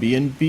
BNP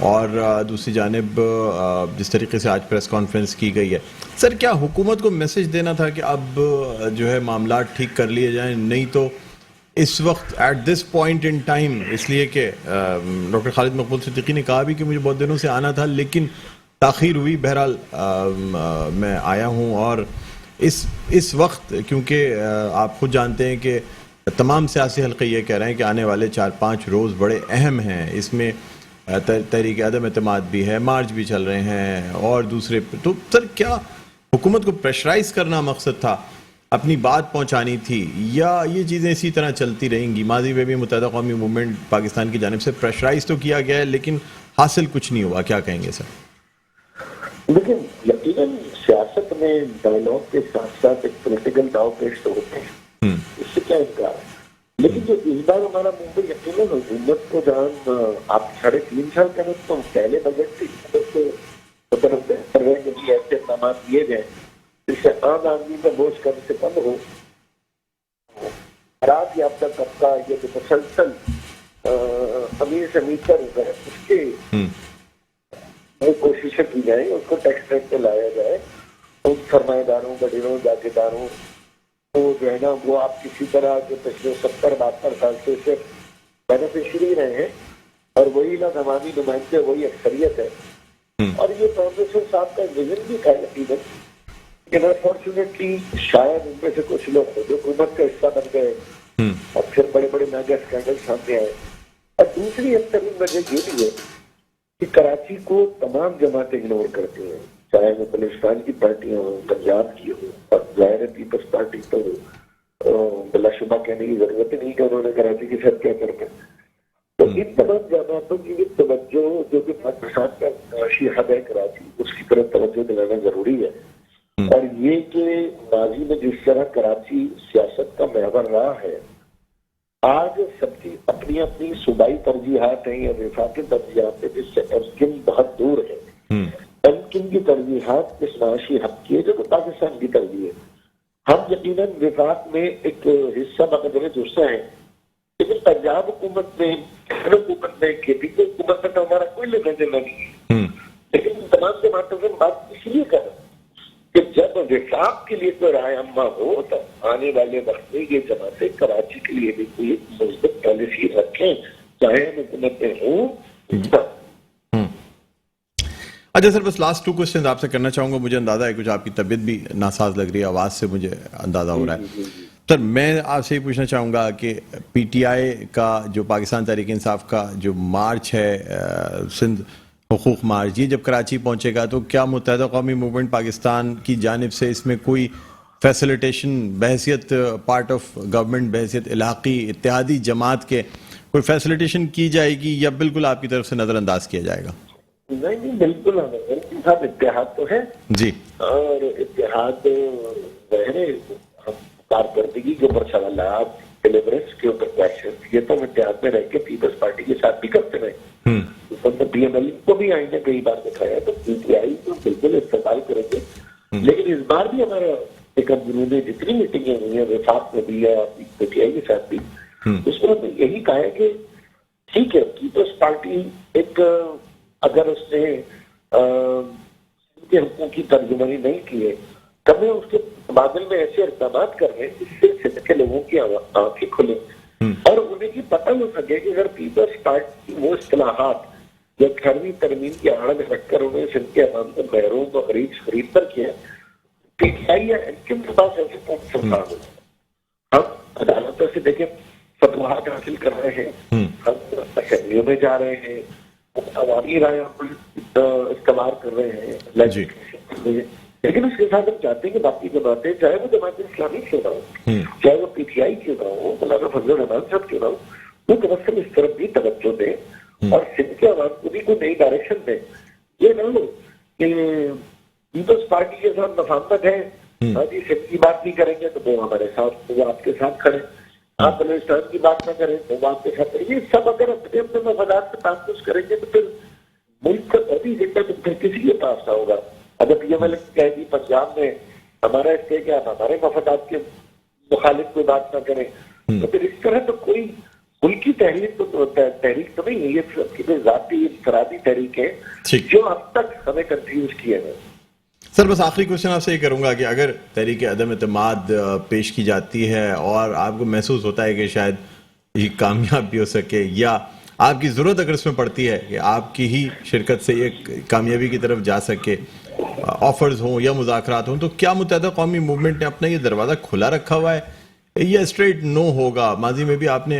اور دوسری جانب جس طریقے سے آج پریس کانفرنس کی گئی ہے، سر کیا حکومت کو میسج دینا تھا کہ اب جو ہے معاملات ٹھیک کر لیے جائیں، نہیں تو اس وقت at this point in time, اس لیے کہ ڈاکٹر خالد مقبول صدیقی نے کہا بھی کہ مجھے بہت دنوں سے آنا تھا لیکن تاخیر ہوئی، بہرحال میں آیا ہوں، اور اس وقت کیونکہ آپ خود جانتے ہیں کہ تمام سیاسی حلقے یہ کہہ رہے ہیں کہ آنے والے 4-5 روز بڑے اہم ہیں، اس میں تحریک عدم اعتماد بھی ہے، مارچ بھی چل رہے ہیں اور دوسرے، تو سر کیا حکومت کو پریشرائز کرنا مقصد تھا، اپنی بات پہنچانی تھی، یا یہ چیزیں اسی طرح چلتی رہیں گی؟ ماضی میں بھی متحدہ قومی موومنٹ پاکستان کی جانب سے پریشرائز تو کیا گیا ہے لیکن حاصل کچھ نہیں ہوا، کیا کہیں گے سر؟ لیکن یقیناً سیاست میں ڈائلاگ کے ساتھ ساتھ ایک پولیٹیکل داؤ پیش تو ہوتے ہیں، اس سے کیا انکار ہے، لیکن جو اس بار ہمارا موومنٹ یقیناً حکومت کو جہاں آپ 3.5 سال کا تو پہلے بجٹ سے کر رہے ہیں کہ ایسے اقدامات لیے جائیں جس سے عام آدمی کا بوجھ کم سے کم ہو، خراب یافتہ طبقہ یہ جو مسلسل امیر سے امیر کر رہا ہے اس کے کوششیں کی جائیں، اس کو ٹیکس ریٹ پہ لایا جائے، ان سرمایہ داروں بڑیوں جاگیر داروں تو جو ہے نا وہ آپ کسی طرح جو پچھلے 70-72 سال سے صرف بینیفیشری رہے ہیں اور وہی نہ عوامی نمائندے وہی اکثریت ہے، اور یہ پروفیسر صاحب کا ویژن بھی تھا یقیناً، لیکن انفارچونیٹلی شاید ان میں سے کچھ لوگ خود حکومت کا حصہ بن گئے اور پھر بڑے بڑے میگا اسکینڈل سامنے آئے، اور دوسری ایک ترین وجہ یہ بھی ہے کہ کراچی کو تمام جماعتیں اگنور کرتی ہیں، چاہے وہ بلوچستان کی پارٹیاں ہوں، پنجاب کی ہوں، اور ظاہر پیپلز پارٹی تو بلا شبہ کہنے کی ضرورت ہی نہیں کہ انہوں نے کراچی کی سر کیا کرتے، تو ان تمام جماعتوں کی توجہ جو کہ پاکستان کا معاشی حد ہے کراچی، اس کی طرف توجہ دلانا ضروری ہے، اور یہ کہ ماضی میں جس طرح کراچی سیاست کا محور رہا ہے، آج سب کی اپنی اپنی صوبائی ترجیحات ہیں یا وفاقی ترجیحات ہیں جس سے ایمکن بہت دور ہے، ایمکن کی ترجیحات اس معاشی حق کی ہے جو کہ پاکستان کی ترجیح ہے، ہم یقیناً وفاق میں ایک حصہ بقدر حصہ ہیں، لیکن پنجاب حکومت میں، حکومت میں، کھیتی کی حکومت میں تو ہمارا کوئی لینا دینا نہیں ہے، لیکن تمام جماعتوں سے بات اس لیے کر کہ جب وفاق کے لیے کوئی رائے عامہ ہو تو آنے والے وقت میں یہ جماعتیں کراچی کے لیے بھی کوئی مثبت پالیسی رکھیں، چاہے حکومتیں ہوں۔ اچھا سر، بس لاسٹ 2 کوسچنز آپ سے کرنا چاہوں گا، مجھے اندازہ ہے کچھ آپ کی طبیعت بھی ناساز لگ رہی ہے، آواز سے مجھے اندازہ ہو رہا ہے سر، میں آپ سے یہ پوچھنا چاہوں گا کہ پی ٹی آئی کا جو پاکستان تحریک انصاف کا جو مارچ ہے، سندھ حقوق مارچ، یہ جب کراچی پہنچے گا تو کیا متحدہ قومی موومنٹ پاکستان کی جانب سے اس میں کوئی فیسیلیٹیشن بحیثیت پارٹ آف گورنمنٹ، بحیثیت علاقی اتحادی جماعت کے کوئی فیسیلیٹیشن کی جائے گی یا بالکل آپ کی طرف سے نظر انداز کیا جائے گا؟ نہیں بالکل صاحب، اتحاد تو ہے جی، اور اتحاد ظاہر ہم کارکردگی کے اوپر سوالات، ڈیلیورنس کے اوپر کوشچن، یہ تو ہم اتحاد میں رہ کے پیپلز پارٹی کے ساتھ بھی کرتے رہے، پی ایم ایل کو بھی آئی نے کئی بار دکھایا، تو پی ٹی آئی کو بالکل استعمال کریں گے، لیکن اس بار بھی ہمارا ایک اندرونی جتنی میٹنگیں ہوئی ہیں وفاق میں بھی ہے پی ٹی آئی کے ساتھ بھی، اس میں یہی کہا ہے کہ ٹھیک ہے پیپلز پارٹی ایک اگر اس نے کے حقوق کی ترجمانی نہیں کی ہے، کبھی اس کے تبادل میں ایسے اقدامات کر رہے ہیں جس سے سندھ کے لوگوں کی آنکھیں کھلیں اور انہیں یہ پتہ ہو سکے کہ اگر پیپلز پارٹی وہ اصطلاحات جو 18ویں ترمیم کی آڑ میں رکھ کر انہیں سندھ کے عوام کو محروم اور غریب پر کیا، پی ٹی آئی یا ان کے پاس ایسے پہنچ ہو، ہم عدالتوں سے دیکھیں فتوحات حاصل کر رہے ہیں، ہم اسمبلیوں میں جا رہے ہیں، عوامی رائے استعمال کر رہے ہیں، لیکن اس کے ساتھ ہم چاہتے ہیں کہ باقی جماعتیں، چاہے وہ جماعت اسلامی کیوں نہ ہو، چاہے وہ پی ٹی آئی کیوں نہ ہو، مولانا فضل الرحمان صاحب کیوں نہ ہو، وہ کم از کم اس طرف بھی توجہ دیں اور سندھ کے عوام کو بھی کوئی نئی ڈائریکشن دیں۔ یہ نہ ہو کہ پیپلز پارٹی کے ساتھ مفاہمت ہے، جی سندھ کی بات نہیں کریں گے تو وہ ہمارے ساتھ، وہ آپ کے ساتھ کھڑے، آپ بلوچستان کی بات نہ کریں تو وہ آپ کے ساتھ کریں، یہ سب اگر اپنے اپنے مفادات سے تعلق کریں گے تو پھر ملک کا ابھی زندہ تو پھر کسی کے پاس نہ ہوگا۔ اگر پی ایم ایل کہے گی پنجاب میں ہمارا اس کے کیا ہمارے مفادات کے مخالف کوئی بات نہ کریں تو پھر اس طرح تو کوئی ان کی تحریک تو نہیں ہے، یہ سب کی ذاتی انفرادی تحریک ہے ٹھیک، جو اب تک ہمیں کنفیوز کیا ہے. سر بس آخری کوشچن آپ سے یہ کروں گا کہ اگر تحریک عدم اعتماد پیش کی جاتی ہے اور آپ کو محسوس ہوتا ہے کہ شاید یہ کامیاب بھی ہو سکے، یا آپ کی ضرورت اگر اس میں پڑتی ہے کہ آپ کی ہی شرکت سے ایک کامیابی کی طرف جا سکے، آفرز ہوں یا مذاکرات ہوں، تو کیا متحدہ قومی موومنٹ نے اپنا یہ دروازہ کھلا رکھا ہوا ہے یا اسٹریٹ نو ہوگا؟ ماضی میں بھی آپ نے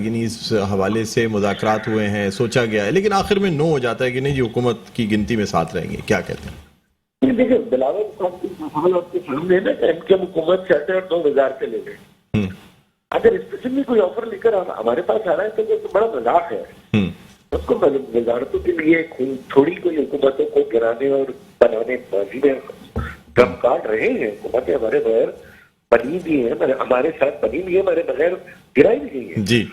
یعنی اس حوالے سے مذاکرات ہوئے ہیں، سوچا گیا ہے، لیکن آخر میں نو ہو جاتا ہے کہ نہیں جی حکومت کی گنتی میں ساتھ رہیں گے. کیا کہتے ہیں؟ دیکھیں بلاول صاحب کی سوال آپ کے سامنے ہے نا کہ ایم کیو حکومت چاہتے ہیں 2000 کے لے لیں. اگر اسپیشلی کوئی آفر لے کر ہمارے پاس آ رہا ہے تو وہ بڑا مذاق ہے. اس کو وزارتوں کے لیے تھوڑی کوئی حکومتوں کو گرانے اور بنانے بازی میں دم کاٹ رہے ہیں. حکومتیں ہمارے بغیر بنی بھی ہیں، ہمارے ساتھ بنی بھی ہے، ہمارے بغیر گرائی بھی گئی ہیں جی.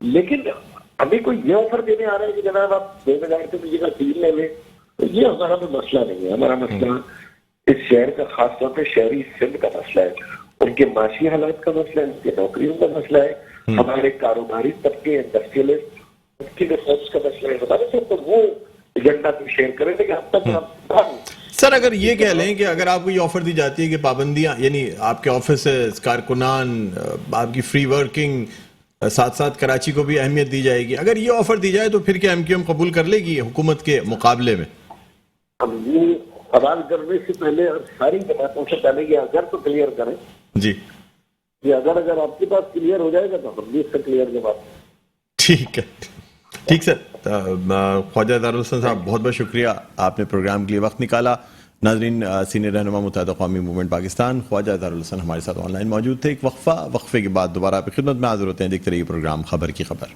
لیکن ہمیں کوئی یہ آفر دینے آ رہا ہے کہ جناب آپ 2000 کے مجھے کا ڈیل لے لیں، تو یہ ہمارا کوئی مسئلہ نہیں ہے. ہمارا مسئلہ اس شہر کا خاص طور پہ شہری سندھ کا مسئلہ ہے، ان کے معاشی حالات کا مسئلہ ہے، ان کے نوکریوں کا مسئلہ ہے، ہمارے کاروباری طبقے انڈسٹریلسٹ ان کی ریفارمس کا مسئلہ ہے. ہمارے ساتھ تو وہ ایجنڈا بھی شیئر کریں لیکن اب تک ہم سر اگر یہ کہہ لیں کہ اگر آپ کو یہ آفر دی جاتی ہے کہ پابندیاں یعنی آپ کے آفیسز، کارکنان، آپ کی فری ورکنگ، ساتھ ساتھ کراچی کو بھی اہمیت دی جائے گی، اگر یہ آفر دی جائے تو پھر کیا ایم کیو ایم قبول کر لے گی حکومت کے مقابلے میں؟ اب یہ سوال کرنے سے پہلے اور ساری باتوں سے پہلے یہ اگر تو کلیئر کریں جی. کہ اگر آپ کے پاس کلیئر ہو جائے گا تو ہم بھی اس سے کلیئر کے بات. ٹھیک ہے، ٹھیک سر. خواجہ دارالحسن صاحب بہت بہت شکریہ، آپ نے پروگرام کے لیے وقت نکالا. ناظرین، سینئر رہنما متحدہ قومی موومنٹ پاکستان خواجہ دارالحسن ہمارے ساتھ آن لائن موجود تھے. ایک وقفے کے بعد دوبارہ آپ کی خدمت میں حاضر ہوتے ہیں. دیکھتے رہیے پروگرام خبر کی خبر.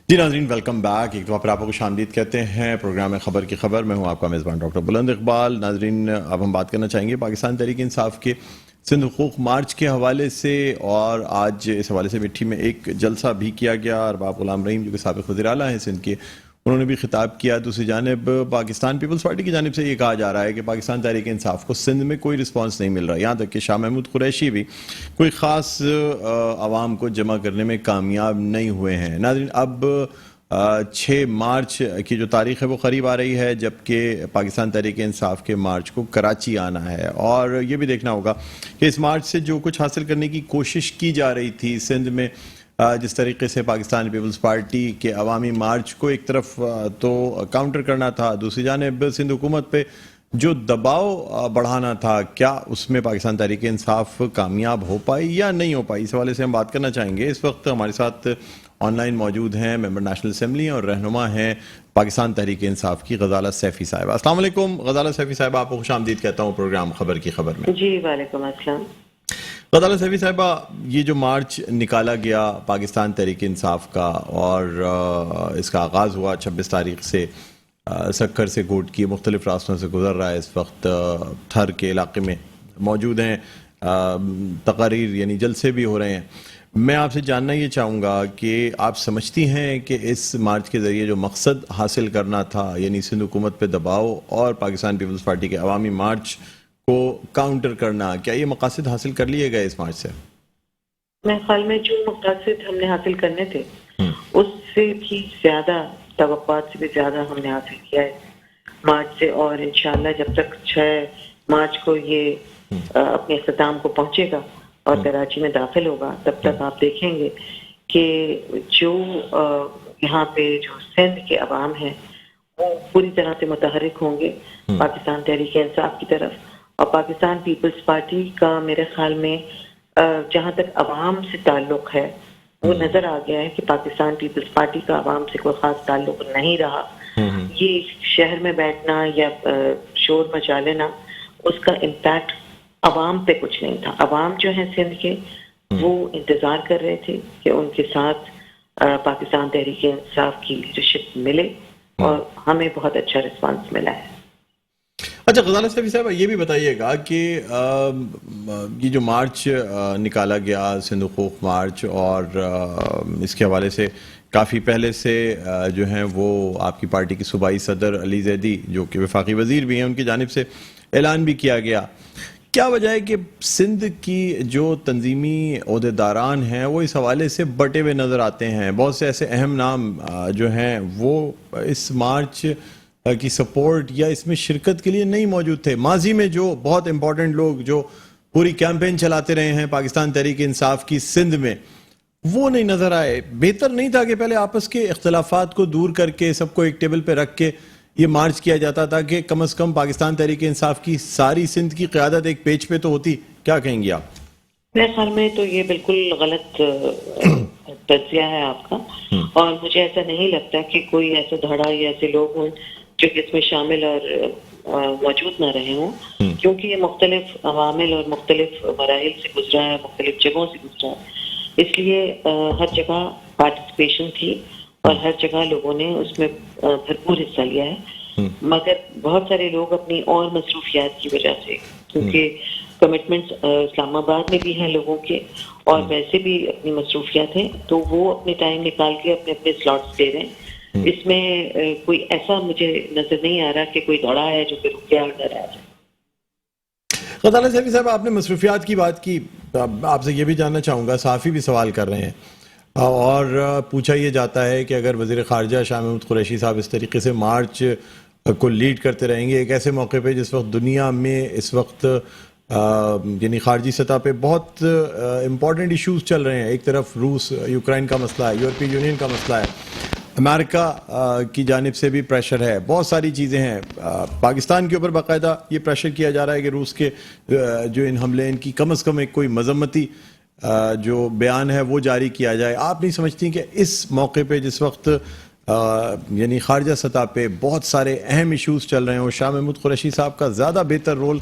جی ناظرین، ویلکم بیک. ایک دفعہ پھر آپ کو خوش آمدید کہتے ہیں پروگرام خبر کی خبر. میں ہوں آپ کا میزبان ڈاکٹر بلند اقبال. ناظرین، اب ہم بات کرنا چاہیں گے پاکستان تحریک انصاف کے سندھ حقوق مارچ کے حوالے سے، اور آج اس حوالے سے مٹھی میں ایک جلسہ بھی کیا گیا. ارباب غلام رحیم جو کہ سابق وزیر اعلیٰ ہیں سندھ کے، انہوں نے بھی خطاب کیا. دوسری جانب پاکستان پیپلز پارٹی کی جانب سے یہ کہا جا رہا ہے کہ پاکستان تحریک انصاف کو سندھ میں کوئی رسپانس نہیں مل رہا، یہاں تک کہ شاہ محمود قریشی بھی کوئی خاص عوام کو جمع کرنے میں کامیاب نہیں ہوئے ہیں. ناظرین، اب 6 مارچ کی جو تاریخ ہے وہ قریب آ رہی ہے، جبکہ پاکستان تحریک انصاف کے مارچ کو کراچی آنا ہے، اور یہ بھی دیکھنا ہوگا کہ اس مارچ سے جو کچھ حاصل کرنے کی کوشش کی جا رہی تھی سندھ میں، جس طریقے سے پاکستان پیپلز پارٹی کے عوامی مارچ کو ایک طرف تو کاؤنٹر کرنا تھا، دوسری جانب سندھ حکومت پہ جو دباؤ بڑھانا تھا، کیا اس میں پاکستان تحریک انصاف کامیاب ہو پائی یا نہیں ہو پائی؟ اس حوالے سے ہم بات کرنا چاہیں گے. اس وقت ہمارے ساتھ آن لائن موجود ہیں ممبر نیشنل اسمبلی اور رہنما ہیں پاکستان تحریک انصاف کی غزالہ سیفی صاحبہ. السلام علیکم غزالہ سیفی صاحبہ، آپ کو خوش آمدید کہتا ہوں پروگرام خبر کی خبر میں. جی وعلیکم السلام. غزالہ سیفی صاحبہ، یہ جو مارچ نکالا گیا پاکستان تحریک انصاف کا، اور اس کا آغاز ہوا 26 تاریخ سے، سکھر سے گوٹ کی مختلف راستوں سے گزر رہا ہے، اس وقت تھر کے علاقے میں موجود ہیں، تقاریر یعنی جلسے بھی ہو رہے ہیں. میں آپ سے جاننا یہ چاہوں گا کہ آپ سمجھتی ہیں کہ اس مارچ کے ذریعے جو مقصد حاصل کرنا تھا، یعنی سندھ حکومت پہ دباؤ اور پاکستان پیپلز پارٹی کے عوامی مارچ کو کاؤنٹر کرنا، کیا یہ مقاصد حاصل کر لیے گئے اس مارچ سے؟ میرے خیال میں جو مقاصد ہم نے حاصل کرنے تھے اس سے بھی زیادہ، توقعات سے بھی زیادہ ہم نے حاصل کیا ہے مارچ سے، اور انشاءاللہ جب تک 6 مارچ کو یہ اپنے اختتام کو پہنچے گا اور کراچی میں داخل ہوگا، تب تک آپ دیکھیں گے کہ جو یہاں پہ جو سندھ کے عوام ہیں وہ پوری طرح سے متحرک ہوں گے پاکستان تحریک انصاف کی طرف. اور پاکستان پیپلز پارٹی کا میرے خیال میں جہاں تک عوام سے تعلق ہے وہ نظر آ گیا ہے کہ پاکستان پیپلز پارٹی کا عوام سے کوئی خاص تعلق نہیں رہا. یہ شہر میں بیٹھنا یا شور مچا لینا، اس کا امپیکٹ عوام پہ کچھ نہیں تھا. عوام جو ہیں سندھ کے وہ انتظار کر رہے تھے کہ ان کے ساتھ پاکستان تحریک انصاف کی لیڈرشپ ملے، اور ہمیں بہت اچھا رسپانس ملا ہے. اچھا غزالہ سیفی صاحب، یہ بھی بتائیے گا کہ یہ جو مارچ نکالا گیا سندھ حقوق مارچ، اور اس کے حوالے سے کافی پہلے سے جو ہیں وہ آپ کی پارٹی کی صوبائی صدر علی زیدی جو کہ وفاقی وزیر بھی ہیں، ان کی جانب سے اعلان بھی کیا گیا کیا وجہ ہے کہ سندھ کی جو تنظیمی عہدیداران ہیں وہ اس حوالے سے بٹے ہوئے نظر آتے ہیں؟ بہت سے ایسے اہم نام جو ہیں وہ اس مارچ کی سپورٹ یا اس میں شرکت کے لیے نہیں موجود تھے. ماضی میں جو بہت امپورٹنٹ لوگ جو پوری کیمپین چلاتے رہے ہیں پاکستان تحریک انصاف کی سندھ میں، وہ نہیں نظر آئے. بہتر نہیں تھا کہ پہلے آپس کے اختلافات کو دور کر کے سب کو ایک ٹیبل پہ رکھ کے یہ مارچ کیا جاتا تھا کہ کم از کم پاکستان تحریک انصاف کی ساری سندھ کی قیادت ایک پیج پہ تو ہوتی؟ کیا کہیں گی آپ؟ میرے خیال میں تو یہ بالکل غلط تجزیہ ہے آپ کا، اور مجھے ایسا نہیں لگتا کہ کوئی ایسا دھڑا یا ایسے لوگ ہوں جو کہ اس میں شامل اور موجود نہ رہے ہوں، کیونکہ یہ مختلف عوامل اور مختلف مراحل سے گزرا ہے، مختلف جگہوں سے گزرا ہے، اس لیے ہر جگہ پارٹیسپیشن تھی اور ہر جگہ لوگوں نے اس میں بھرپور حصہ لیا ہے. مگر بہت سارے لوگ اپنی اور مصروفیات کی وجہ سے، کیونکہ کمٹمنٹس اسلام آباد میں بھی ہیں لوگوں کے اور ویسے بھی اپنی مصروفیات ہیں، تو وہ اپنے ٹائم نکال کے اپنے اپنے سلاٹس دے رہے ہیں. اس میں کوئی ایسا مجھے نظر نہیں آ رہا کہ کوئی دڑا ہے جو کہ رک گیا اور ڈرا ہے. غزالہ سیفی صاحب، آپ نے مصروفیات کی بات کی، آپ سے یہ بھی جاننا چاہوں گا، صحافی بھی سوال کر رہے ہیں اور پوچھا یہ جاتا ہے کہ اگر وزیر خارجہ شاہ محمود قریشی صاحب اس طریقے سے مارچ کو لیڈ کرتے رہیں گے ایک ایسے موقع پہ جس وقت دنیا میں اس وقت یعنی خارجی سطح پہ بہت امپورٹنٹ ایشوز چل رہے ہیں، ایک طرف روس یوکرائن کا مسئلہ ہے، یورپی یونین کا مسئلہ ہے، امریکہ کی جانب سے بھی پریشر ہے، بہت ساری چیزیں ہیں، پاکستان کے اوپر باقاعدہ یہ پریشر کیا جا رہا ہے کہ روس کے جو ان حملے ان کی کم از کم ایک کوئی مذمتی جو بیان ہے وہ جاری کیا جائے. آپ نہیں سمجھتی کہ اس موقع پہ جس وقت یعنی خارجہ سطح پہ بہت سارے اہم ایشوز چل رہے ہیں اور شاہ محمود قریشی صاحب کا زیادہ بہتر رول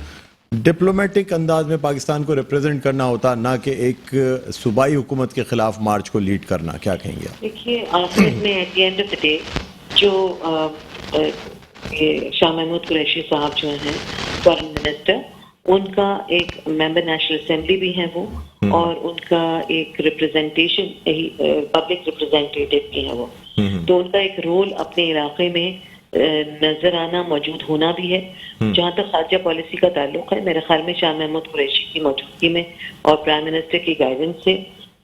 ڈپلومیٹک انداز میں پاکستان کو ریپریزنٹ کرنا ہوتا، نہ کہ ایک صوبائی حکومت کے خلاف مارچ کو لیڈ کرنا؟ کیا کہیں گے آپ؟ دیکھیے، آخر میں at the end of the day جو یہ شاہ محمود قریشی صاحب جو ہیں فارن منسٹر، ان کا ایک ممبر نیشنل اسمبلی بھی ہیں وہ، اور ان کا ایک ریپرزنٹیشن پبلک ریپرزینٹیٹیو بھی ہیں وہ، تو ان کا ایک رول اپنے علاقے میں نظر آنا، موجود ہونا بھی ہے. جہاں تک خارجہ پالیسی کا تعلق ہے، میرے خیال میں شاہ محمود قریشی کی موجودگی میں اور پرائم منسٹر کی گائیڈنس سے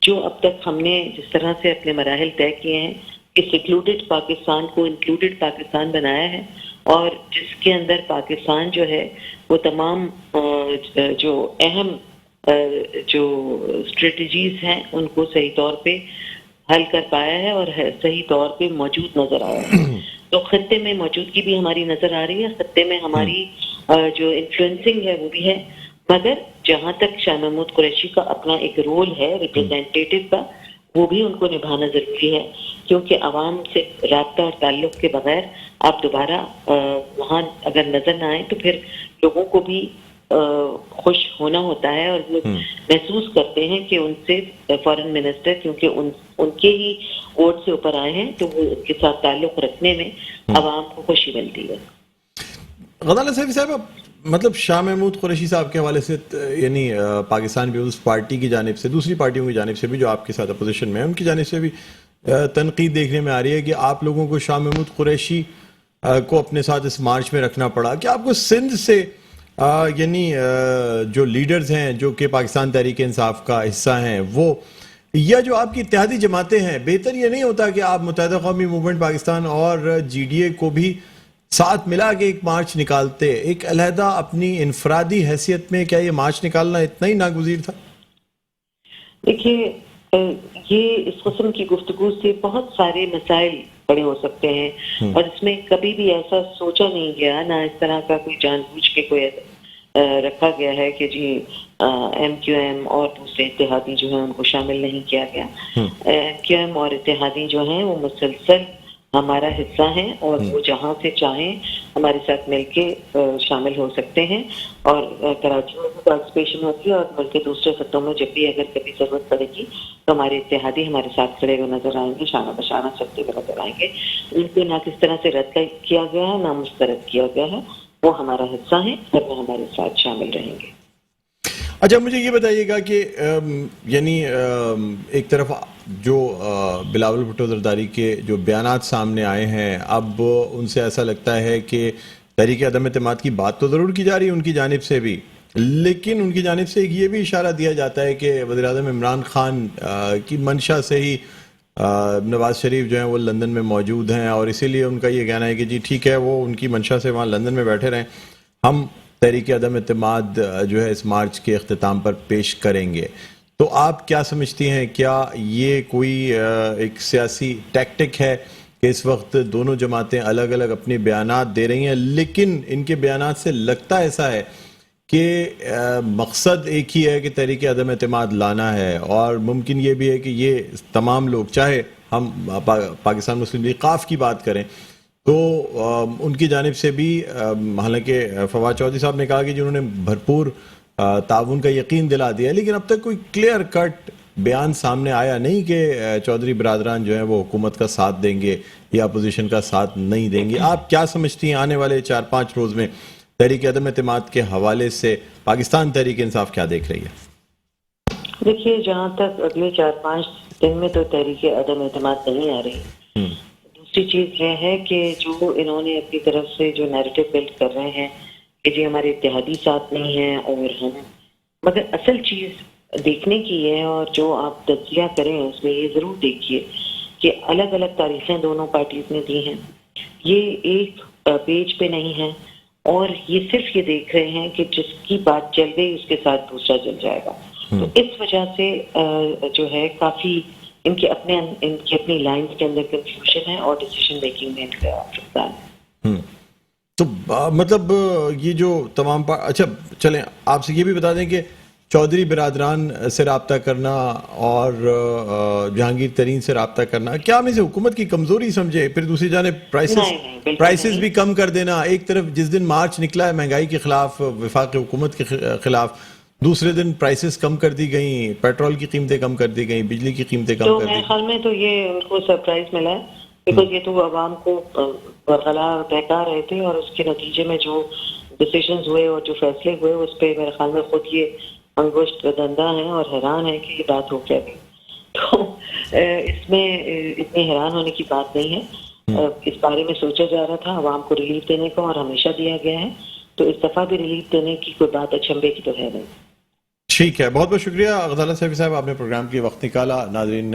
جو اب تک ہم نے جس طرح سے اپنے مراحل طے کیے ہیں کہ سیکلوڈڈ پاکستان کو انکلوڈڈ پاکستان بنایا ہے، اور جس کے اندر پاکستان جو ہے وہ تمام جو اہم جو اسٹریٹجیز ہیں ان کو صحیح طور پہ حل کر پایا ہے اور صحیح طور پہ موجود نظر آیا ہے. تو خطے میں موجودگی بھی ہماری نظر آ رہی ہے، خطے میں ہماری جو انفلوئنسنگ ہے وہ بھی ہے. مگر جہاں تک شاہ محمود قریشی کا اپنا ایک رول ہے ریپرزینٹیٹیو کا، وہ بھی ان کو نبھانا ضروری ہے، کیونکہ عوام سے رابطہ اور تعلق کے بغیر آپ دوبارہ وہاں اگر نظر نہ آئیں تو پھر لوگوں کو بھی خوش ہونا ہوتا ہے، اور وہ محسوس کرتے ہیں کہ ان سے فارن منسٹر کیونکہ ان کے ہی ووٹ سے اوپر آئے ہیں تو وہ ان کے ساتھ تعلق رکھنے میں عوام کو خوشی ملتی ہے. غزالہ سیفی صاحب، مطلب شاہ محمود قریشی صاحب کے حوالے سے یعنی پاکستان پیپلز پارٹی کی جانب سے، دوسری پارٹیوں کی جانب سے بھی جو آپ کے ساتھ اپوزیشن میں ہیں، ان کی جانب سے بھی تنقید دیکھنے میں آ رہی ہے کہ آپ لوگوں کو شاہ محمود قریشی کو اپنے ساتھ اس مارچ میں رکھنا پڑا. کہ آپ کو سندھ سے یعنی جو لیڈرز ہیں جو کہ پاکستان تحریک انصاف کا حصہ ہیں وہ، یا جو آپ کی اتحادی جماعتیں ہیں، بہتر یہ نہیں ہوتا کہ آپ متحدہ قومی موومنٹ پاکستان اور جی ڈی اے کو بھی ساتھ ملا کے ایک مارچ نکالتے؟ ایک علیحدہ اپنی انفرادی حیثیت میں کیا یہ مارچ نکالنا اتنا ہی ناگزیر تھا؟ دیکھیے، یہ اس قسم کی گفتگو سے بہت سارے مسائل بڑے ہو سکتے ہیں، اور اس میں کبھی بھی ایسا سوچا نہیں گیا، نہ اس طرح کا کوئی جان بوجھ کے کوئی رکھا گیا ہے کہ جی ایم کیو ایم اور دوسرے اتحادی جو ہیں ان کو شامل نہیں کیا گیا. ایم کیو ایم اور اتحادی جو ہیں وہ مسلسل ہمارا حصہ ہیں، اور وہ جہاں سے چاہیں ہمارے ساتھ مل کے شامل ہو سکتے ہیں، اور کراچی میں بھی پارٹیسپیشن ہوتی ہے، اور ملک کے دوسرے خطوں میں جب بھی اگر کبھی ضرورت پڑے گی تو ہمارے اتحادی ہمارے ساتھ کھڑے ہوئے نظر آئیں گے، شانہ بشانہ چلتے ہوئے نظر آئیں گے. ان کو نہ کس طرح سے رد کیا گیا ہے نہ مسترد کیا گیا ہے، وہ ہمارا حصہ ہیں اور وہ ہمارے ساتھ شامل رہیں گے. اچھا، مجھے یہ بتائیے گا کہ یعنی ایک طرف جو بلاول بھٹو زرداری کے جو بیانات سامنے آئے ہیں، اب ان سے ایسا لگتا ہے کہ تحریک عدم اعتماد کی بات تو ضرور کی جا رہی ہے ان کی جانب سے بھی، لیکن ان کی جانب سے ایک یہ بھی اشارہ دیا جاتا ہے کہ وزیر اعظم عمران خان کی منشا سے ہی نواز شریف جو ہیں وہ لندن میں موجود ہیں، اور اسی لیے ان کا یہ کہنا ہے کہ جی ٹھیک ہے، وہ ان کی منشا سے وہاں لندن میں بیٹھے رہیں، ہم تحریک عدم اعتماد جو ہے اس مارچ کے اختتام پر پیش کریں گے۔ تو آپ کیا سمجھتی ہیں، کیا یہ کوئی ایک سیاسی ٹیکٹک ہے کہ اس وقت دونوں جماعتیں الگ الگ اپنے بیانات دے رہی ہیں، لیکن ان کے بیانات سے لگتا ایسا ہے کہ مقصد ایک ہی ہے کہ تحریک عدم اعتماد لانا ہے، اور ممکن یہ بھی ہے کہ یہ تمام لوگ، چاہے ہم پاکستان مسلم لیگ قاف کی بات کریں تو ان کی جانب سے بھی، حالانکہ فواد چودھری صاحب نے کہا کہ جنہوں نے بھرپور تعاون کا یقین دلا دیا، لیکن اب تک کوئی کلیئر کٹ بیان سامنے آیا نہیں کہ چودھری برادران جو ہیں وہ حکومت کا ساتھ دیں گے یا اپوزیشن کا ساتھ نہیں دیں گے۔ آپ کیا سمجھتی ہیں آنے والے 4-5 روز میں تحریک عدم اعتماد کے حوالے سے پاکستان تحریک انصاف کیا دیکھ رہی ہے؟ دیکھیے، جہاں تک اگلے 4-5 دن میں تو تحریک عدم اعتماد نہیں آ رہی۔ دوسری چیز یہ ہے کہ جو انہوں نے اپنی طرف سے جو نیریٹو بلڈ کر رہے ہیں کہ جی ہمارے اتحادی ساتھ نہیں ہیں اور ہم، مگر اصل چیز دیکھنے کی ہے، اور جو آپ تجزیہ کریں اس میں یہ ضرور دیکھیے کہ الگ الگ تاریخیں دونوں پارٹیز نے دی ہیں، یہ ایک پیج پہ نہیں ہے، اور یہ صرف یہ دیکھ رہے ہیں کہ جس کی بات چل گئی اس کے ساتھ دوسرا چل جائے گا۔ تو اس وجہ سے جو ہے کافی ان کی اپنی لائنز کے اندر کنفیوژن ہے، اور ڈیسیژن میکنگ میں ان کا نقصان ہے۔ تو مطلب یہ جو تمام اچھا چلیں آپ سے یہ بھی بتا دیں کہ چودھری برادران سے رابطہ کرنا اور جہانگیر ترین سے رابطہ کرنا کیا ہم اسے حکومت کی کمزوری سمجھے؟ پھر دوسری جانب پرائسز بھی کم کر دینا، ایک طرف جس دن مارچ نکلا ہے مہنگائی کے خلاف، وفاقی حکومت کے خلاف، دوسرے دن پرائسز کم کر دی گئیں، پیٹرول کی قیمتیں کم کر دی گئیں، بجلی کی قیمتیں کم کر دی گئیں۔ تو میرے خیال میں تو یہ ان کو سرپرائز ملا ہے، بیکاز یہ تو عوام کو برغلا بہکا رہے تھے، اور اس کے نتیجے میں جو ڈیسیژنز ہوئے اور جو فیصلے ہوئے اس پہ میرے خیال میں خود یہ انگوشت دندہ ہیں اور حیران ہے کہ یہ بات ہو کیا گئی۔ تو اس میں اتنے حیران ہونے کی بات نہیں ہے، اس بارے میں سوچا جا رہا تھا عوام کو ریلیف دینے کو، اور ہمیشہ دیا گیا ہے، تو اس دفعہ بھی ریلیف دینے کی کوئی بات اچنبے کی تو ہے نہیں۔ ٹھیک ہے، بہت بہت شکریہ غزالہ سیفی صاحب، آپ نے پروگرام کے وقت نکالا۔ ناظرین،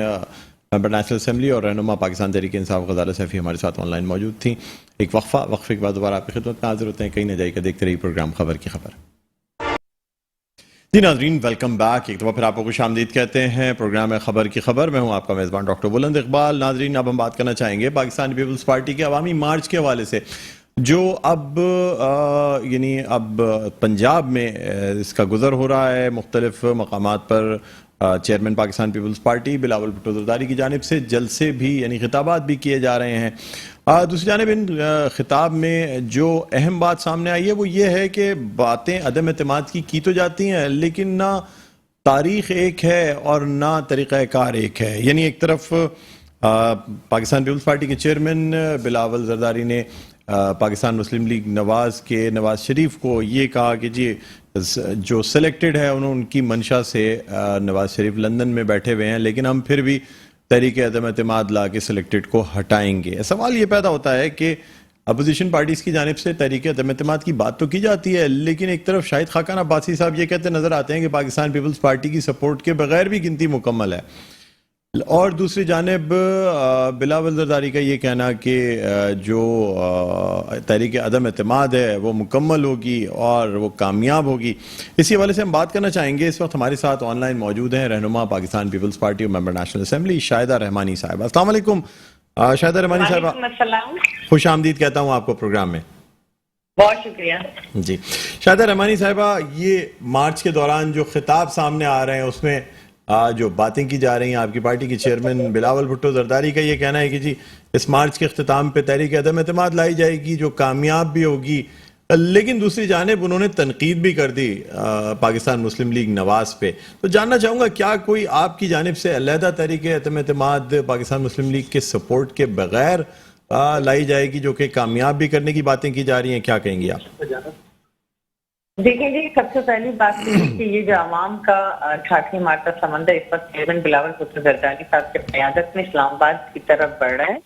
ممبر نیشنل اسمبلی اور رہنما پاکستان تحریک انصاف غزالہ سیفی ہمارے ساتھ آن لائن موجود تھیں۔ ایک وقفے کے بعد دوبارہ آپ کی خدمت میں حاضر ہوتے ہیں، کہیں نہ جائے گا، دیکھتے رہیے پروگرام خبر کی خبر۔ جی ناظرین، ویلکم بیک، ایک دفعہ پھر آپ کو خوش آمدید کہتے ہیں پروگرام خبر کی خبر۔ میں ہوں آپ کا میزبان ڈاکٹر بلند اقبال۔ ناظرین، اب ہم بات کرنا چاہیں گے پاکستان پیپلز پارٹی کے عوامی مارچ کے حوالے سے، جو اب پنجاب میں اس کا گزر ہو رہا ہے۔ مختلف مقامات پر چیئرمین پاکستان پیپلز پارٹی بلاول بھٹو زرداری کی جانب سے جلسے بھی، یعنی خطابات بھی کیے جا رہے ہیں۔ دوسری جانب ان خطاب میں جو اہم بات سامنے آئی ہے وہ یہ ہے کہ باتیں عدم اعتماد کی تو جاتی ہیں، لیکن نہ تاریخ ایک ہے اور نہ طریقہ کار ایک ہے۔ یعنی ایک طرف پاکستان پیپلز پارٹی کے چیئرمین بلاول زرداری نے پاکستان مسلم لیگ نواز شریف کو یہ کہا کہ جی جو سلیکٹڈ ہے ان کی منشا سے نواز شریف لندن میں بیٹھے ہوئے ہیں، لیکن ہم پھر بھی تحریک عدم اعتماد لا کے سلیکٹڈ کو ہٹائیں گے۔ سوال یہ پیدا ہوتا ہے کہ اپوزیشن پارٹیز کی جانب سے تحریک عدم اعتماد کی بات تو کی جاتی ہے، لیکن ایک طرف شاہد خاقان عباسی صاحب یہ کہتے نظر آتے ہیں کہ پاکستان پیپلز پارٹی کی سپورٹ کے بغیر بھی گنتی مکمل ہے، اور دوسری جانب بلاول زرداری کا یہ کہنا کہ جو تحریک عدم اعتماد ہے وہ مکمل ہوگی اور وہ کامیاب ہوگی۔ اسی حوالے سے ہم بات کرنا چاہیں گے۔ اس وقت ہمارے ساتھ آن لائن موجود ہیں رہنما پاکستان پیپلز پارٹی اور ممبر نیشنل اسمبلی شاہدہ رحمانی صاحبہ۔ السلام علیکم شاہدہ رحمانی صاحبہ، خوش آمدید کہتا ہوں آپ کو پروگرام میں۔ بہت شکریہ جی شاہدہ رحمانی صاحبہ، یہ مارچ کے دوران جو خطاب سامنے آ رہے ہیں اس میں جو باتیں کی جا رہی ہیں، آپ کی پارٹی کے چیئرمین بلاول بھٹو زرداری کا یہ کہنا ہے کہ جی اس مارچ کے اختتام پہ تحریک عدم اعتماد لائی جائے گی جو کامیاب بھی ہوگی، لیکن دوسری جانب انہوں نے تنقید بھی کر دی پاکستان مسلم لیگ نواز پہ۔ تو جاننا چاہوں گا کیا کوئی آپ کی جانب سے علیحدہ تحریک عدم اعتماد پاکستان مسلم لیگ کے سپورٹ کے بغیر لائی جائے گی جو کہ کامیاب بھی کرنے کی باتیں کی جا رہی ہیں؟ کیا کہیں گی آپ؟ دیکھیں جی، سب سے پہلی بات یہ کہ یہ جو عوام کا 88 مارچ کا سمندر اس وقت چیئرمین بلاول بھٹو زرداری صاحب کی قیادت میں اسلام آباد کی طرف بڑھ رہا ہے،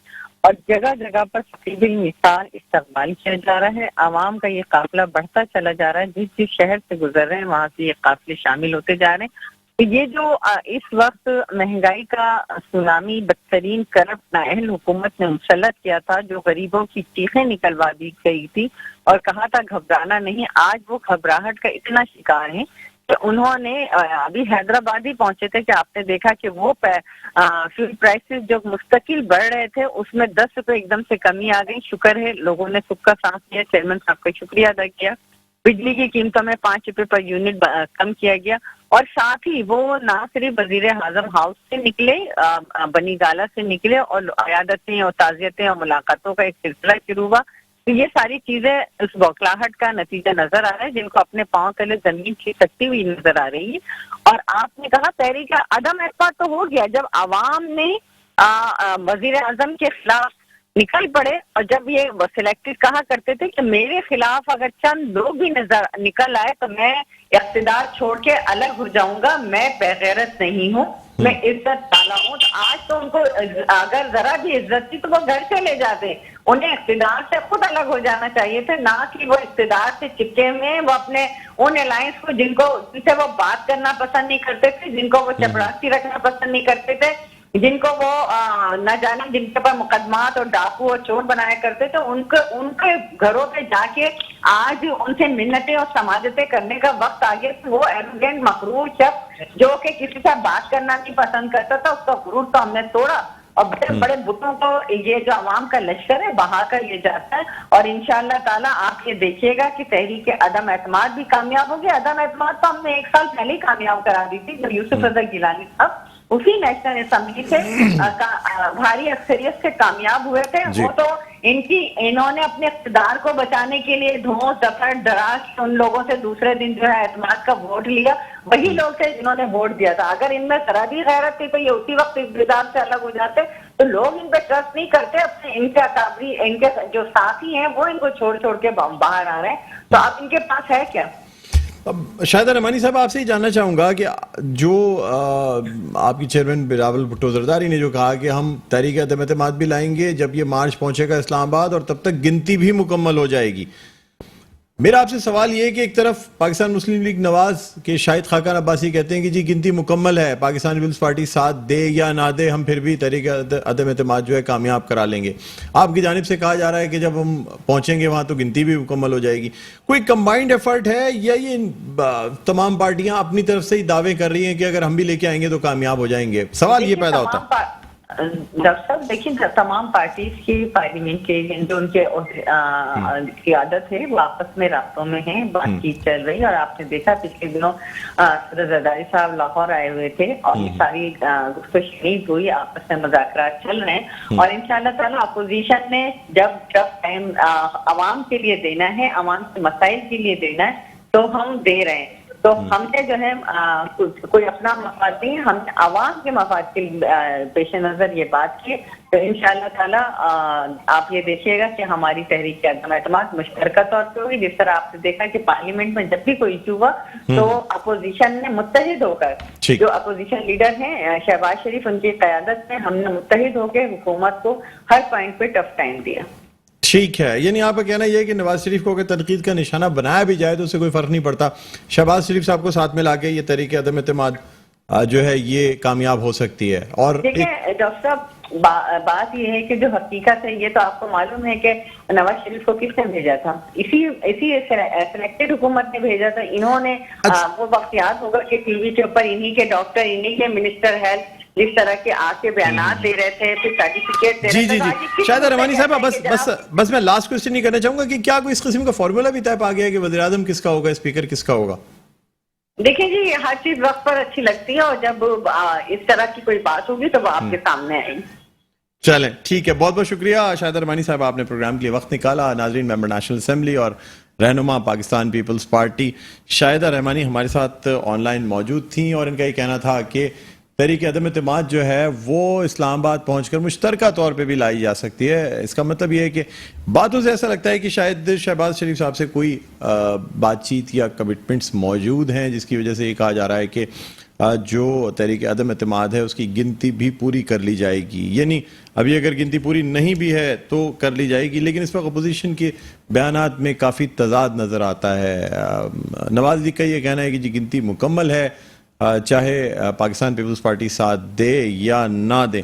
اور جگہ جگہ پر سبیل مثال استقبال کیا جا رہا ہے. عوام کا یہ قافلہ بڑھتا چلا جا رہا ہے. جس جس شہر سے گزر رہے ہیں وہاں سے یہ قافلے شامل ہوتے جا رہے ہیں. یہ جو اس وقت مہنگائی کا سونامی بدترین کرپٹ نااہل حکومت نے مسلط کیا تھا، جو غریبوں کی چیخیں نکلوا دی گئی تھی اور کہا تھا گھبرانا نہیں، آج وہ گھبراہٹ کا اتنا شکار ہیں کہ انہوں نے ابھی حیدرآباد ہی پہنچے تھے کہ آپ نے دیکھا کہ وہ فیول پرائسز جو مستقل بڑھ رہے تھے اس میں 10 روپے ایک دم سے کمی آ گئی. شکر ہے لوگوں نے سکھ کا سانس لیا. چیئرمین صاحب کا شکریہ ادا کیا. بجلی کی قیمتوں میں 5 روپے پر یونٹ کم کیا گیا. اور ساتھ ہی وہ نہ صرف وزیر اعظم ہاؤس سے نکلے، بنی گالہ سے نکلے اور عیادتیں اور تعزیتیں اور ملاقاتوں کا ایک سلسلہ شروع ہوا. تو یہ ساری چیزیں اس بوکھلاہٹ کا نتیجہ نظر آ رہا ہے، جن کو اپنے پاؤں تلے زمین کی سکتی ہوئی نظر آ رہی ہے. اور آپ نے کہا تحریک عدم اعتماد تو ہو گیا جب عوام نے وزیر اعظم کے خلاف نکل پڑے، اور جب یہ سلیکٹڈ کہا کرتے تھے کہ میرے خلاف اگر چند لوگ بھی نکل آئے تو میں اقتدار چھوڑ کے الگ ہو جاؤں گا، میں بغیرت نہیں ہوں، میں عزت والا ہوں. تو آج تو ان کو اگر ذرا بھی عزت تھی تو وہ گھر چلے جاتے. انہیں اقتدار سے خود الگ ہو جانا چاہیے تھا، نہ کہ وہ اقتدار سے چپکے میں وہ اپنے ان الائنس کو جن سے وہ بات کرنا پسند نہیں کرتے تھے، جن کو وہ چپڑاسی رکھنا پسند نہیں کرتے تھے، جن کو وہ نہ جانے جن کے پر مقدمات اور ڈاکو اور چور بنایا کرتے تھے، ان کے گھروں پہ جا کے آج ان سے منتیں اور سماجتیں کرنے کا وقت آ گیا. وہ ایروگینٹ مغرور شخص جو کہ کسی سے بات کرنا نہیں پسند کرتا تھا، اس کا غرور تو ہم نے توڑا اور بڑے بڑے بتوں کو یہ جو عوام کا لشکر ہے بہا کر یہ جاتا ہے. اور انشاءاللہ تعالیٰ آپ یہ دیکھیے گا کہ تحریک عدم اعتماد بھی کامیاب ہوگی. عدم اعتماد تو ہم نے 1 سال پہلے ہی کامیاب کرا دی تھی، جب یوسف رضا گیلانی صاحب اسی نیشنل اسمبلی سے بھاری اکثریت سے کامیاب ہوئے تھے. وہ تو انہوں نے اپنے اقتدار کو بچانے کے لیے دھوس دفعہ ڈراش ان لوگوں سے دوسرے دن جو ہے اعتماد کا ووٹ لیا. وہی لوگ تھے جنہوں نے ووٹ دیا تھا. اگر ان میں ذرا بھی غیرت تھی تو یہ اسی وقت اقتدار سے الگ ہو جاتے. تو لوگ ان پہ ٹرسٹ نہیں کرتے، اپنے ان کے اکابری ان کے جو ساتھی ہیں وہ ان کو چھوڑ چھوڑ کے باہر آ رہے ہیں. تو اب ان کے پاس ہے کیا؟ اب شاہدہ رحمانی صاحب آپ سے ہی جاننا چاہوں گا کہ جو آپ کی چیئرمین بلاول بھٹو زرداری نے جو کہا کہ ہم تحریک عدم اعتماد بھی لائیں گے جب یہ مارچ پہنچے گا اسلام آباد اور تب تک گنتی بھی مکمل ہو جائے گی. میرا آپ سے سوال یہ ہے کہ ایک طرف پاکستان مسلم لیگ نواز کے شاہد خاقان عباسی کہتے ہیں کہ جی گنتی مکمل ہے، پاکستان پیپلز پارٹی ساتھ دے یا نہ دے ہم پھر بھی تحریک عدم اعتماد جو ہے کامیاب کرا لیں گے. آپ کی جانب سے کہا جا رہا ہے کہ جب ہم پہنچیں گے وہاں تو گنتی بھی مکمل ہو جائے گی. کوئی کمبائنڈ ایفرٹ ہے یا یہ تمام پارٹیاں اپنی طرف سے ہی دعوے کر رہی ہیں کہ اگر ہم بھی لے کے آئیں گے تو کامیاب ہو جائیں گے؟ سوال یہ پیدا ہوتا ہے. ڈاکٹر صاحب دیکھیں تمام پارٹیز کی پارلیمنٹ کے جو ان کے قیادت ہے وہ آپس میں رابطوں میں ہیں، بات چیت چل رہی. اور آپ نے دیکھا پچھلے دنوں صدر زرداری صاحب لاہور آئے ہوئے تھے اور یہ ساری گفت و شنید ہوئی، آپس میں مذاکرات چل رہے ہیں. اور انشاءاللہ تعالیٰ اپوزیشن نے جب ٹائم عوام کے لیے دینا ہے، عوام کے مسائل کے لیے دینا ہے تو ہم دے رہے ہیں. تو ہم نے جو ہے کوئی اپنا مفاد نہیں، ہم نے عوام کے مفاد کے پیش نظر یہ بات کی. تو انشاءاللہ تعالیٰ آپ یہ دیکھیے گا کہ ہماری تحریک عدم اعتماد مشترکہ طور پہ ہوگی. جس طرح آپ نے دیکھا کہ پارلیمنٹ میں جب بھی کوئی ایشو ہوا تو اپوزیشن نے متحد ہو کر، جو اپوزیشن لیڈر ہیں شہباز شریف ان کی قیادت میں، ہم نے متحد ہو کے حکومت کو ہر پوائنٹ پہ ٹف ٹائم دیا. ٹھیک ہے، یعنی آپ کا کہنا یہ ہے کہ نواز شریف کو اگر تنقید کا نشانہ بنایا بھی جائے تو اس سے کوئی فرق نہیں پڑتا، شہباز شریف صاحب کو ساتھ میں لا کے یہ تحریک عدم اعتماد جو ہے یہ کامیاب ہو سکتی ہے. اور دیکھیں ڈاکٹر صاحب بات یہ ہے کہ جو حقیقت ہے یہ تو آپ کو معلوم ہے کہ نواز شریف کو کس نے بھیجا تھا، اسی سلیکٹڈ حکومت نے بھیجا تھا. انہوں نے وہ وقت یاد ہوگا کہ ٹی وی کے اوپر انہی کے ڈاکٹر، انہی کے منسٹر ہیلتھ جس طرح کے آ کے بیانات دے رہے تھے، پھر سرٹیفکیٹ دے رہے تھے. جی شاہدہ رحمانی صاحب بس میں لاسٹ کوسچن نہیں کرنا چاہوں گا کہ کیا کوئی اس قسم کا فارمولا بھی طے پا گیا کہ وزیر اعظم کس کا ہوگا، اسپیکر کس کا ہوگا؟ دیکھیں جی ہر چیز وقت پر اچھی لگتی ہے اور جب اس طرح کی کوئی بات ہوگی تو وہ آپ کے سامنے آئے گی. چلیں ٹھیک ہے، بہت بہت شکریہ شاہدہ رحمانی صاحب، آپ نے پروگرام کے لیے وقت نکالا. ناظرین، ممبر نیشنل اسمبلی اور رہنما پاکستان پیپلز پارٹی شاہدہ رحمانی ہمارے ساتھ آن لائن موجود تھیں اور ان کا یہ کہنا تھا کہ تحریک عدم اعتماد جو ہے وہ اسلام آباد پہنچ کر مشترکہ طور پہ بھی لائی جا سکتی ہے. اس کا مطلب یہ ہے کہ باتوں سے ایسا لگتا ہے کہ شاید شہباز شریف صاحب سے کوئی بات چیت یا کمٹمنٹس موجود ہیں جس کی وجہ سے یہ کہا جا رہا ہے کہ جو تحریک عدم اعتماد ہے اس کی گنتی بھی پوری کر لی جائے گی، یعنی ابھی اگر گنتی پوری نہیں بھی ہے تو کر لی جائے گی، لیکن اس وقت اپوزیشن کے بیانات میں کافی تضاد نظر آتا ہے۔ نواز لیگ کا یہ کہنا ہے کہ جی گنتی مکمل ہے، چاہے پاکستان پیپلز پارٹی ساتھ دے یا نہ دے۔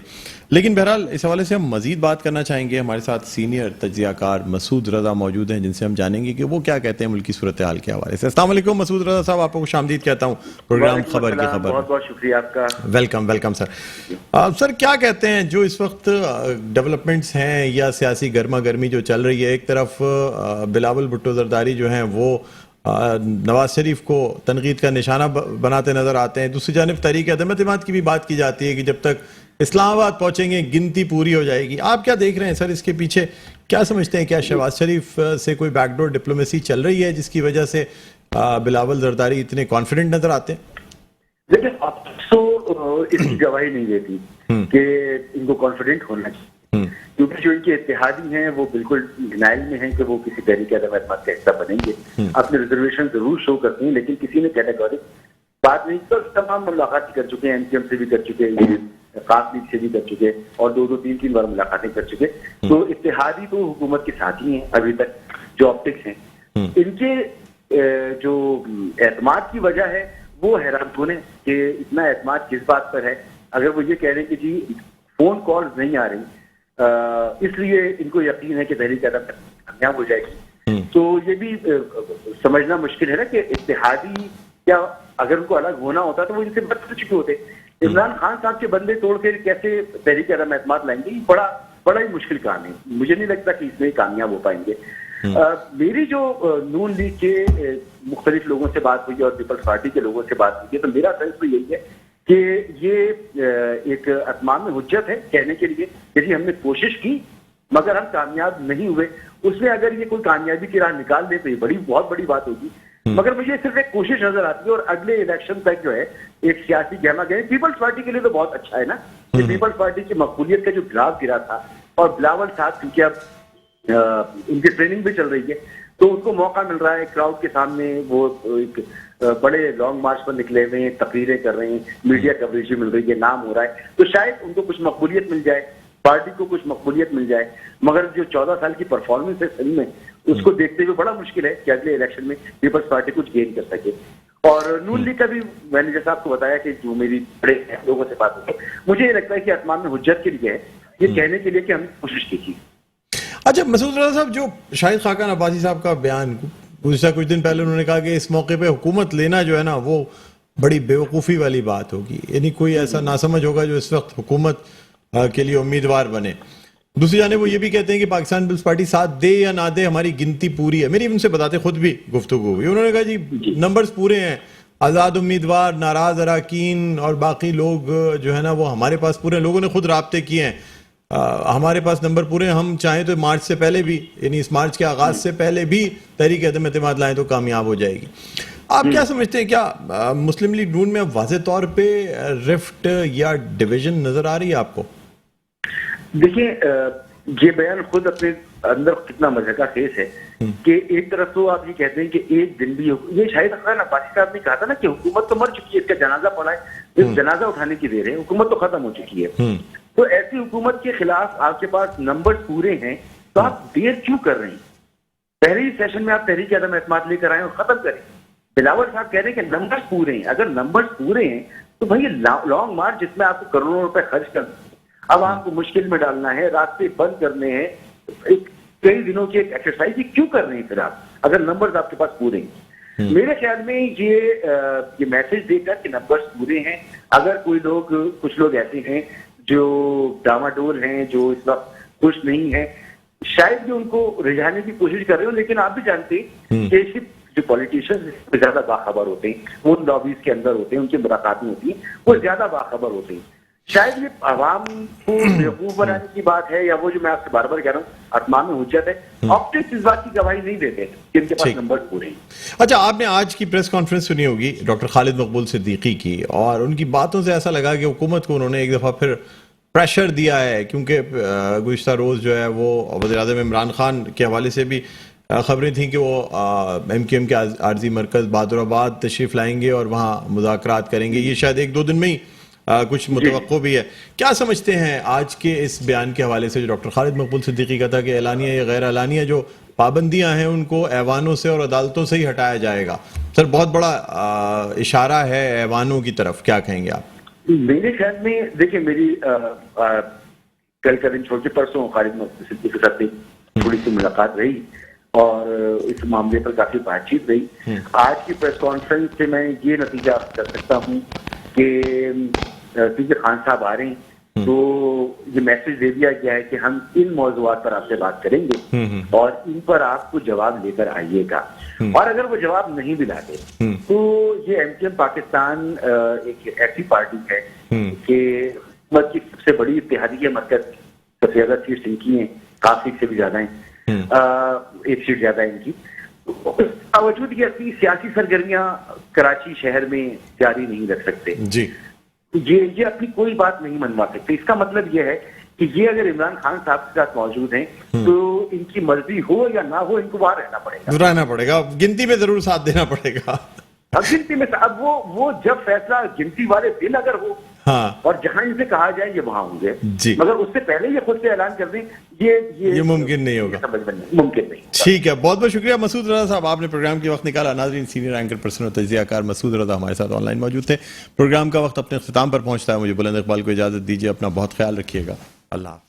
لیکن بہرحال اس حوالے سے ہم مزید بات کرنا چاہیں گے، ہمارے ساتھ سینئر تجزیہ کار مسعود رضا موجود ہیں جن سے ہم جانیں گے کہ وہ کیا کہتے ہیں ملکی صورتحال کے حوالے سے۔ السلام علیکم مسعود رضا صاحب، آپ کو خوش آمدید کہتا ہوں پروگرام خبر کی خبر۔ بہت بہت شکریہ آپ کا۔ Welcome sir. سر کیا کہتے ہیں جو اس وقت ڈیولپمنٹس ہیں یا سیاسی گرما گرمی جو چل رہی ہے، ایک طرف بلاول بھٹو زرداری جو ہیں وہ نواز شریف کو تنقید کا نشانہ بناتے نظر آتے ہیں، دوسری جانب تحریک عدم اعتماد کی بھی بات کی جاتی ہے کہ جب تک اسلام آباد پہنچیں گے گنتی پوری ہو جائے گی۔ آپ کیا دیکھ رہے ہیں سر اس کے پیچھے؟ کیا سمجھتے ہیں کیا شہباز شریف سے کوئی بیک ڈور ڈپلومیسی چل رہی ہے جس کی وجہ سے بلاول زرداری اتنے کانفیڈنٹ نظر آتے ہیں؟ لیکن اب تو اس کی گواہی نہیں دیتی کہ ان کو کانفیڈنٹ ہونا چاہیے، کیونکہ جو ان کے اتحادی ہیں وہ بالکل ڈینائل میں ہیں کہ وہ کسی تحریک عدم اعتماد کا حصہ بنیں گے، اپنے ریزرویشن ضرور شو کرتے ہیں، لیکن کسی نے کیٹیگورک بات نہیں کی۔ تمام ملاقات کر چکے ہیں، ایم کیو ایم سے بھی کر چکے ہیں، خاص لیگ سے بھی کر چکے، اور دو تین بار ملاقاتیں کر چکے۔ تو اتحادی تو حکومت کے ساتھی ہیں ابھی تک، جو آپٹکس ہیں ان کے جو اعتماد کی وجہ ہے وہ حیران کن ہے کہ اتنا اعتماد کس بات پر ہے۔ اگر وہ یہ کہہ رہے ہیں کہ جی فون کالز نہیں آ رہی اس لیے ان کو یقین ہے کہ تحریک عدم اعتماد کامیاب ہو جائے گی، تو یہ بھی سمجھنا مشکل ہے نا کہ اتحادی کیا اگر ان کو الگ ہونا ہوتا تو وہ ان سے بچ چکے ہوتے۔ عمران خان صاحب کے بندے توڑ کے کیسے تحریک عدم اعتماد لائیں گے، یہ بڑا ہی مشکل کام ہے، مجھے نہیں لگتا کہ اس میں کامیاب ہو پائیں گے۔ میری جو نون لیگ کے مختلف لوگوں سے بات ہوئی اور پیپلز پارٹی کے لوگوں سے بات ہوئی ہے، تو میرا سینس تو یہی ہے کہ یہ ایک اتمام حجت ہے کہنے کے لیے کہ جی ہم نے کوشش کی مگر ہم کامیاب نہیں ہوئے۔ اس میں اگر یہ کوئی کامیابی کی راہ نکال دے تو یہ بہت بڑی بات ہوگی، مگر مجھے صرف ایک کوشش نظر آتی ہے۔ اور اگلے الیکشن تک جو ہے ایک سیاسی گہما گہمی پیپلز پارٹی کے لیے تو بہت اچھا ہے نا کہ پیپلز پارٹی کی مقبولیت کا جو گراف گرا تھا، اور بلاول صاحب کیونکہ اب ان کی ٹریننگ بھی چل رہی ہے تو ان کو موقع مل رہا ہے کراؤڈ کے سامنے، وہ ایک بڑے لانگ مارچ پر نکلے ہوئے ہیں، تقریریں کر رہے ہیں، میڈیا کوریج بھی مل رہی ہے، نام ہو رہا ہے، تو شاید ان کو کچھ مقبولیت مل جائے، پارٹی کو کچھ مقبولیت مل جائے۔ مگر جو 14 سال کی پرفارمنس ہے سن میں، اس کو دیکھتے ہوئے بڑا مشکل ہے کہ اگلے الیکشن میں پیپلز پارٹی کچھ گین کر سکے۔ اور نون لیگ کا بھی میں نے جیسا آپ کو بتایا کہ جو میری بڑے لوگوں سے بات ہوئی، مجھے یہ لگتا ہے کہ اتمام میں حجت کے لیے ہے، یہ کہنے کے لیے کہ ہم نے کوشش کی تھی۔ اچھا مسعود رضا صاحب، جو شاہد خاقان عباسی صاحب کا بیان گزشتہ کچھ دن پہلے انہوں نے کہا کہ اس موقع پہ حکومت لینا جو ہے نا وہ بڑی بیوقوفی والی بات ہوگی، یعنی کوئی ایسا ناسمجھ ہوگا جو اس وقت حکومت کے لیے امیدوار بنے۔ دوسری جانب وہ یہ بھی کہتے ہیں کہ پاکستان پیپلز پارٹی ساتھ دے یا نہ دے ہماری گنتی پوری ہے۔ میری ان سے بتاتے خود بھی گفتگو ہوئی، انہوں نے کہا جی نمبرز پورے ہیں، آزاد امیدوار، ناراض اراکین اور باقی لوگ جو ہے نا وہ ہمارے پاس پورے ہیں، لوگوں نے خود رابطے کیے ہیں، ہمارے پاس نمبر پورے ہیں، ہم چاہیں تو مارچ سے پہلے بھی، یعنی اس مارچ کے آغاز سے پہلے بھی تحریک عدم اعتماد لائیں تو کامیاب ہو جائے گی۔ آپ کیا سمجھتے ہیں، کیا مسلم لیگ نون میں واضح طور پہ رفٹ یا ڈویژن نظر آ رہی ہے آپ کو؟ دیکھیں یہ بیان خود اپنے اندر کتنا مضحکہ خیز ہے کہ ایک طرف تو آپ یہ کہتے ہیں کہ ایک دن بھی یہ شاہد خاقان عباسی صاحب نے کہا تھا نا کہ حکومت تو مر چکی ہے، اس کا جنازہ پڑا ہے، اس جنازہ اٹھانے کی دیر ہے، حکومت تو ختم ہو چکی ہے۔ تو ایسی حکومت کے خلاف آپ کے پاس نمبر پورے ہیں تو آپ دیر کیوں کر رہے ہیں؟ پہلے ہی سیشن میں آپ تحریک عدم اعتماد لے کر آئیں اور ختم کریں۔ بلاول صاحب کہہ رہے ہیں کہ نمبر پورے ہیں، اگر نمبر پورے ہیں تو بھائی لانگ مارچ جس میں آپ کو کروڑوں روپے خرچ کرنا، اب آپ کو مشکل میں ڈالنا ہے، راستے بند کرنے ہیں، کئی دنوں کی ایک ایکسرسائز کیوں کر رہے ہیں پھر آپ اگر نمبرز آپ کے پاس پورے ہیں؟ میرے خیال میں یہ میسج دے کر کہ نمبرز پورے ہیں، اگر کوئی لوگ کچھ لوگ ایسے ہیں جو ڈاماڈول ہیں، جو اس وقت خوش نہیں ہیں، شاید بھی ان کو رجھانے کی کوشش کر رہے ہو، لیکن آپ بھی جانتے ہیں کہ صرف جو پولیٹیشین زیادہ باخبر ہوتے ہیں، وہ ان لابیز کے اندر ہوتے ہیں، ان کی ملاقاتیں ہوتی ہیں، وہ زیادہ باخبر ہوتے ہیں۔ شاید یہ عوام کو بیوقوف بنانے کی بات ہے، یا وہ جو میں آپ سے بار بار کہہ رہا ہوں اتمام حجت ہے، آپٹکس اس بات کی گواہی نہیں دیتے کہ ان کے پاس نمبر پورے ہیں۔ اچھا، آپ نے آج کی پریس کانفرنس سنی ہوگی ڈاکٹر خالد مقبول صدیقی کی، اور ان کی باتوں سے ایسا لگا کہ حکومت کو انہوں نے ایک دفعہ پھر پریشر دیا ہے، کیونکہ گزشتہ روز جو ہے وہ وزیر اعظم عمران خان کے حوالے سے بھی خبریں تھیں کہ وہ ایم کیو ایم کے عارضی مرکز بہادرآباد تشریف لائیں گے اور وہاں مذاکرات کریں گے. یہ شاید 1-2 دن میں ہی کچھ متوقع بھی ہے. کیا سمجھتے ہیں آج کے اس بیان کے حوالے سے جو ڈاکٹر خالد مقبول صدیقی کا تھا کہ اعلانیہ یا غیر اعلانیہ جو پابندیاں ہیں ان کو ایوانوں سے اور عدالتوں سے ہی ہٹایا جائے گا؟ سر بہت بڑا اشارہ ہے ایوانوں کی طرف، کیا کہیں گے آپ؟ میرے خیال میں دیکھیں، میری کل کا دن چھوڑ کے پرسوں خالد مقبول صدیقی کے ساتھ تھوڑی سی ملاقات رہی اور اس معاملے پر کافی بات چیت رہی. آج کی پریس کانفرنس سے میں یہ نتیجہ کر سکتا ہوں کہ کیونکہ خان صاحب آ رہے ہیں تو یہ میسج دے دیا گیا ہے کہ ہم ان موضوعات پر آپ سے بات کریں گے اور ان پر آپ کو جواب لے کر آئیے گا. اور اگر وہ جواب نہیں بھی لاتے تو یہ ایم کیو ایم پاکستان ایک ایسی پارٹی ہے کہ حکومت کی سب سے بڑی اتحادی مرکز، سب سے زیادہ سیٹس ان کی ہیں، کافی سے بھی زیادہ ہیں، 1 سیٹ زیادہ ہے ان کی. باوجود یہ اپنی سیاسی سرگرمیاں کراچی شہر میں جاری نہیں رکھ سکتے، جی یہ اپنی کوئی بات نہیں منوا سکتے. اس کا مطلب یہ ہے کہ یہ اگر عمران خان صاحب کے ساتھ موجود ہیں تو ان کی مرضی ہو یا نہ ہو ان کو وہاں رہنا پڑے گا، گنتی میں ضرور ساتھ دینا پڑے گا. اب گنتی میں اب وہ جب فیصلہ گنتی والے دن اگر ہو اور جہاں ان سے کہا جائے یہ وہاں ہوں گے، مگر اس سے پہلے یہ خود سے اعلان کر دیں یہ ممکن نہیں ہوگا، ممکن نہیں. ٹھیک ہے، بہت بہت شکریہ مسعود رضا صاحب، آپ نے پروگرام کے وقت نکالا. ناظرین، سینئر اینکر پرسن اور تجزیہ کار مسعود رضا ہمارے ساتھ آن لائن موجود تھے. پروگرام کا وقت اپنے اختتام پر پہنچتا ہے. مجھے بلند اقبال کو اجازت دیجیے. اپنا بہت خیال رکھیے گا. اللہ حافظ.